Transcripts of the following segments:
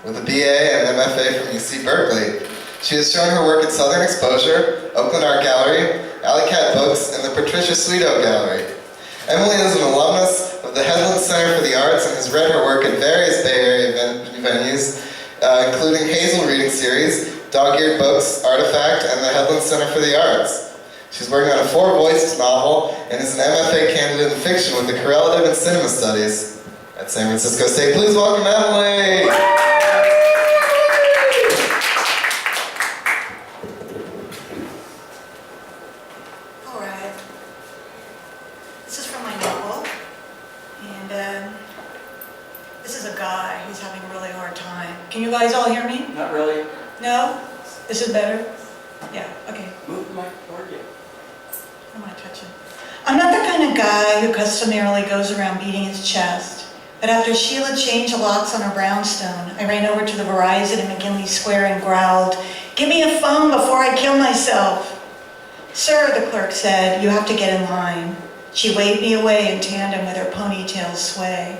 with a BA and MFA from UC Berkeley. She has shown her work at Southern Exposure, Oakland Art Gallery, Alley Cat Books, and the Patricia Sweeto Gallery. Emily is an alumnus of the Headland Center for the Arts and has read her work at various Bay Area venues, including Hazel Reading Series, Dog-Eared Books, Artifact, and the Headland Center for the Arts. She's working on a 4-voiced novel and is an MFA candidate in fiction with the Correlative in Cinema Studies at San Francisco State. Please welcome Emily! All right. This is from my novel, and this is a guy who's having a really hard time. Can you guys all hear me? Not really. No? This is better? Yeah, okay. Move the mic toward you. I don't want to touch it. I'm not the kind of guy who customarily goes around beating his chest, but after Sheila changed the locks on her brownstone, I ran over to the Verizon in McKinley Square and growled, "Give me a phone before I kill myself." "Sir," the clerk said, "you have to get in line." She waved me away in tandem with her ponytail's sway.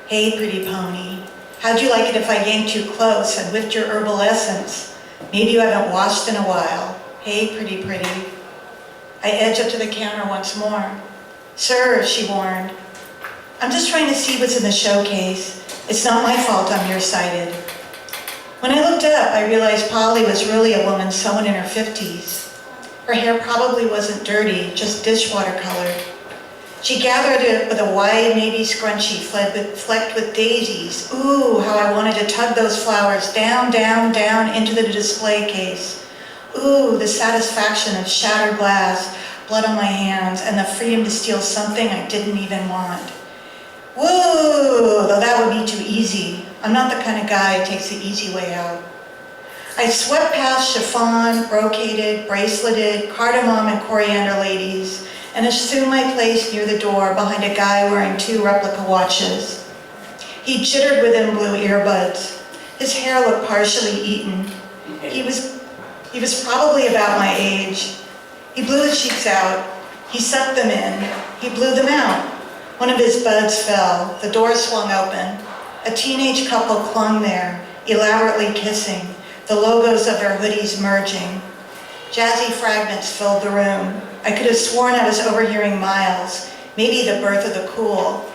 "Hey, pretty pony, how'd you like it if I yanked you close and whipped your herbal essence? Maybe you haven't washed in a while. Hey, pretty, pretty." I edged up to the counter once more. "Sir," she warned, "I'm just trying to see what's in the showcase. It's not my fault I'm nearsighted." When I looked up, I realized Polly was really a woman someone in her 50s. Her hair probably wasn't dirty, just dishwater colored. She gathered it with a wide navy scrunchie flecked with daisies. Ooh, how I wanted to tug those flowers down, down, down into the display case. Ooh, the satisfaction of shattered glass, blood on my hands, and the freedom to steal something I didn't even want. Woo, though that would be too easy. I'm not the kind of guy who takes the easy way out. I swept past chiffon, brocaded, braceleted, cardamom and coriander ladies, and assumed my place near the door behind a guy wearing 2 replica watches. He jittered within blue earbuds. His hair looked partially eaten. He was probably about my age. He blew his cheeks out. He sucked them in. He blew them out. One of his buds fell. The door swung open. A teenage couple clung there, elaborately kissing, the logos of their hoodies merging. Jazzy fragments filled the room. I could have sworn I was overhearing Miles, maybe the birth of the cool.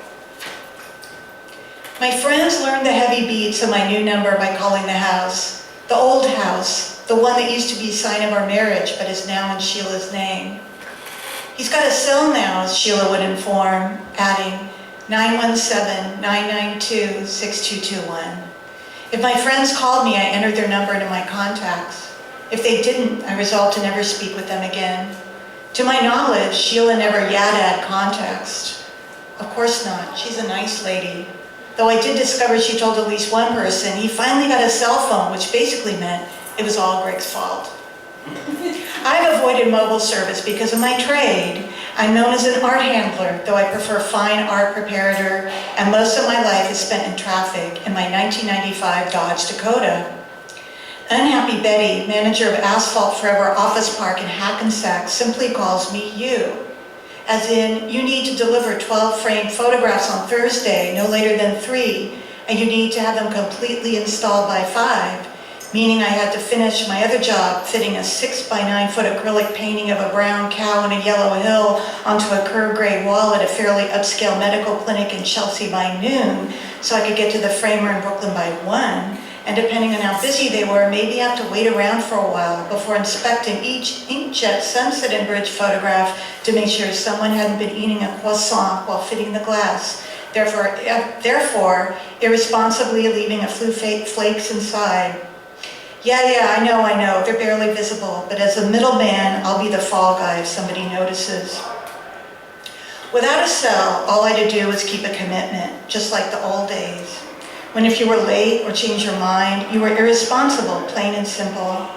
My friends learned the heavy beats of my new number by calling the house. The old house, the one that used to be a sign of our marriage, but is now in Sheila's name. "He's got a cell now," Sheila would inform, adding 917-992-6221. If my friends called me, I entered their number into my contacts. If they didn't, I resolved to never speak with them again. To my knowledge, Sheila never yad-ad contacts. Of course not, she's a nice lady. Though I did discover she told at least one person he finally got a cell phone, which basically meant it was all Greg's fault. I've avoided mobile service because of my trade. I'm known as an art handler, though I prefer fine art preparator, and most of my life is spent in traffic in my 1995 Dodge Dakota. Unhappy Betty, manager of Asphalt Forever Office Park in Hackensack, simply calls me you. As in, you need to deliver 12 framed photographs on Thursday, no later than 3, and you need to have them completely installed by 5, meaning I had to finish my other job fitting a 6 by 9 foot acrylic painting of a brown cow and a yellow hill onto a curved gray wall at a fairly upscale medical clinic in Chelsea by noon, so I could get to the framer in Brooklyn by 1, and depending on how busy they were, maybe have to wait around for a while before inspecting each inkjet Sunset and Bridge photograph to make sure someone hadn't been eating a croissant while fitting the glass, therefore irresponsibly leaving a few flakes inside. Yeah, I know, they're barely visible, but as a middleman, I'll be the fall guy if somebody notices. Without a cell, all I had to do was keep a commitment, just like the old days. When if you were late or changed your mind, you were irresponsible, plain and simple.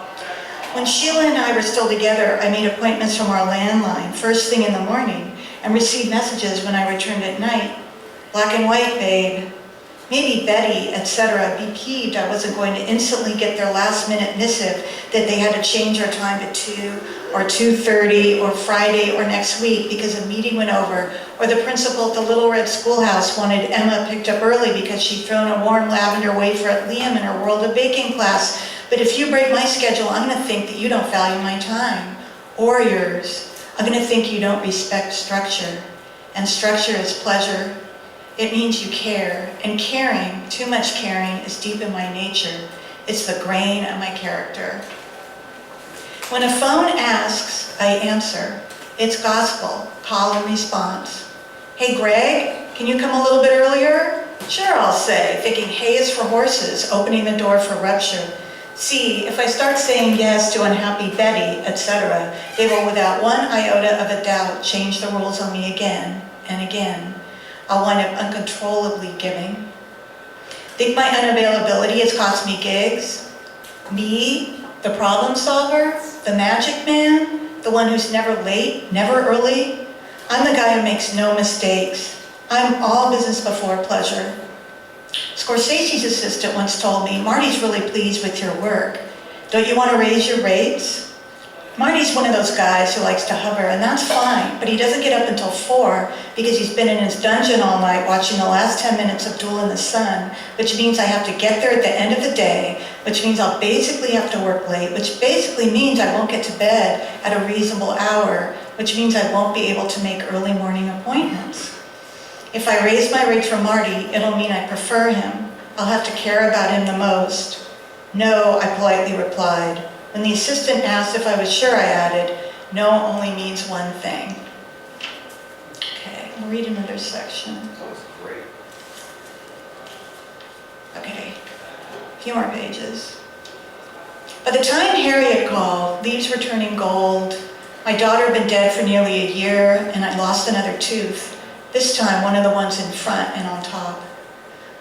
When Sheila and I were still together, I made appointments from our landline first thing in the morning and received messages when I returned at night. Black and white, babe. Maybe Betty, etc., be peeved I wasn't going to instantly get their last-minute missive that they had to change our time to 2 or 2:30 or Friday or next week because a meeting went over, or the principal at the Little Red Schoolhouse wanted Emma picked up early because she'd thrown a warm lavender wafer at Liam in her World of Baking class. But if you break my schedule, I'm going to think that you don't value my time, or yours. I'm going to think you don't respect structure, and structure is pleasure. It means you care, and caring, too much caring, is deep in my nature. It's the grain of my character. When a phone asks, I answer. It's gospel, call and response. Hey Greg, can you come a little bit earlier? Sure, I'll say, thinking hay is for horses, opening the door for rupture. See, if I start saying yes to unhappy Betty, etc., they will without one iota of a doubt change the rules on me again and again. I'll wind up uncontrollably giving. Think my unavailability has cost me gigs? Me, the problem solver, the magic man, the one who's never late, never early? I'm the guy who makes no mistakes. I'm all business before pleasure. Scorsese's assistant once told me, Marty's really pleased with your work. Don't you want to raise your rates? Marty's one of those guys who likes to hover, and that's fine, but he doesn't get up until 4 because he's been in his dungeon all night watching the last 10 minutes of Duel in the Sun, which means I have to get there at the end of the day, which means I'll basically have to work late, which basically means I won't get to bed at a reasonable hour, which means I won't be able to make early morning appointments. If I raise my rate for Marty, it'll mean I prefer him. I'll have to care about him the most. No, I politely replied. When the assistant asked if I was sure, I added, no only means one thing. Okay, I'll read another section. That was great. Okay, a few more pages. By the time Harriet called, leaves were turning gold. My daughter had been dead for nearly a year, and I'd lost another tooth. This time, one of the ones in front and on top.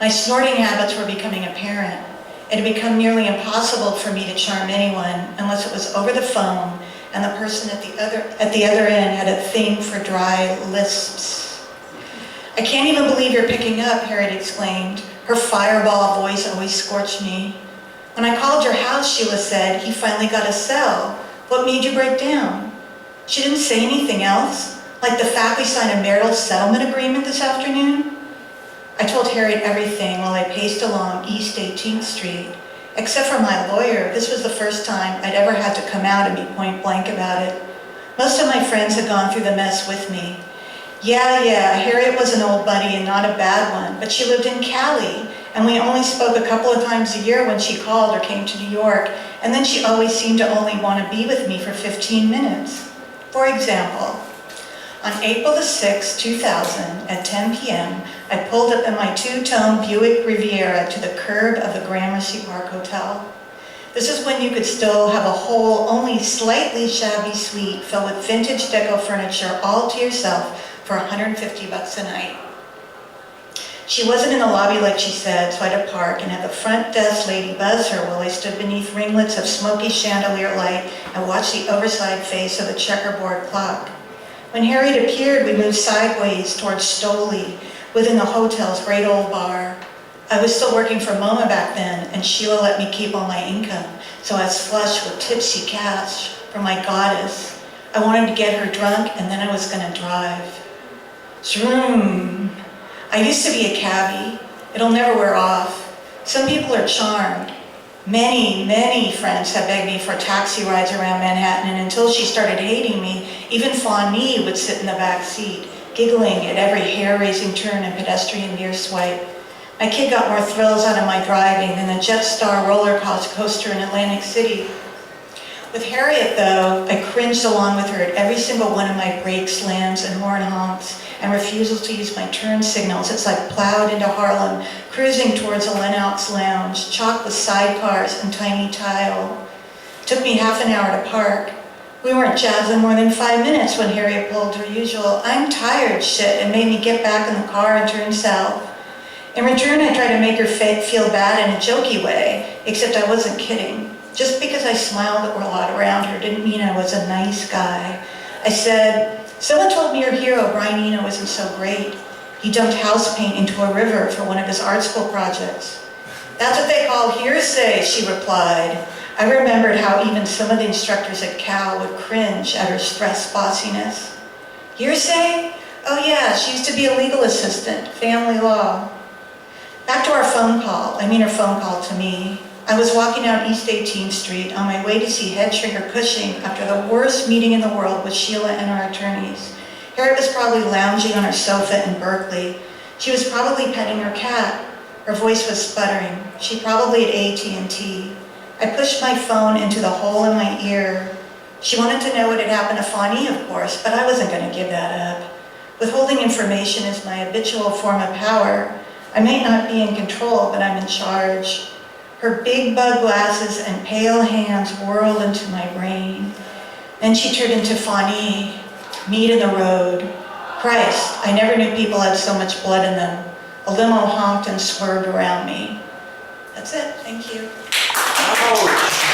My snorting habits were becoming apparent. It had become nearly impossible for me to charm anyone unless it was over the phone and the person at the other end had a thing for dry lisps. I can't even believe you're picking up, Harriet exclaimed. Her fireball voice always scorched me. When I called your house, Sheila said, he finally got a cell. What made you break down? She didn't say anything else, like the fact we signed a marital settlement agreement this afternoon. I told Harriet everything while I paced along East 18th Street. Except for my lawyer, this was the first time I'd ever had to come out and be point blank about it. Most of my friends had gone through the mess with me. Yeah, Harriet was an old buddy and not a bad one, but she lived in Cali, and we only spoke a couple of times a year when she called or came to New York, and then she always seemed to only want to be with me for 15 minutes. For example, on April the 6th, 2000, at 10 p.m., I pulled up in my two-tone Buick Riviera to the curb of the Gramercy Park Hotel. This is when you could still have a whole, only slightly shabby suite filled with vintage deco furniture all to yourself for $150 a night. She wasn't in the lobby like she said, so I had to park and have the front desk lady buzz her while I stood beneath ringlets of smoky chandelier light and watched the oversized face of the checkerboard clock. When Harriet appeared, we moved sideways towards Stoli, within the hotel's great old bar. I was still working for MoMA back then, and Sheila let me keep all my income, so I was flush with tipsy cash from my goddess. I wanted to get her drunk, and then I was going to drive. Shroom. I used to be a cabbie. It'll never wear off. Some people are charmed. Many friends have begged me for taxi rides around Manhattan, and until she started hating me, even Fawnee would sit in the back seat, giggling at every hair-raising turn and pedestrian near swipe. My kid got more thrills out of my driving than the Jetstar roller coaster in Atlantic City. With Harriet, though, I cringed along with her at every single one of my brake slams and horn honks and refusals to use my turn signals. It's like plowed into Harlem, cruising towards a Lennox lounge, chocked with sidecars and tiny tile. It took me half an hour to park. We weren't jazzing more than 5 minutes when Harriet pulled her usual "I'm tired" shit and made me get back in the car and turn south. In return, I tried to make her feel bad in a jokey way, except I wasn't kidding. Just because I smiled a lot around her didn't mean I was a nice guy. I said, "Someone told me your hero, Brian Eno, isn't so great. he dumped house paint into a river for one of his art school projects. That's what they call hearsay, she replied. I remembered how even some of the instructors at Cal would cringe at her stressed bossiness. Hearsay? Oh yeah, she used to be a legal assistant, family law. Back to our phone call, her phone call to me. I was walking down East 18th Street on my way to see head shrinker Cushing after the worst meeting in the world with Sheila and our attorneys. Harriet was probably lounging on her sofa in Berkeley. She was probably petting her cat. Her voice was sputtering. She probably at AT&T. I pushed my phone into the hole in my ear. She wanted to know what had happened to Fani, of course, but I wasn't going to give that up. Withholding information is my habitual form of power. I may not be in control, but I'm in charge. Her big bug glasses and pale hands whirled into my brain. Then she turned into Fani, meat in the road. Christ, I never knew people had so much blood in them. A limo honked and swerved around me. That's it, thank you. Ouch.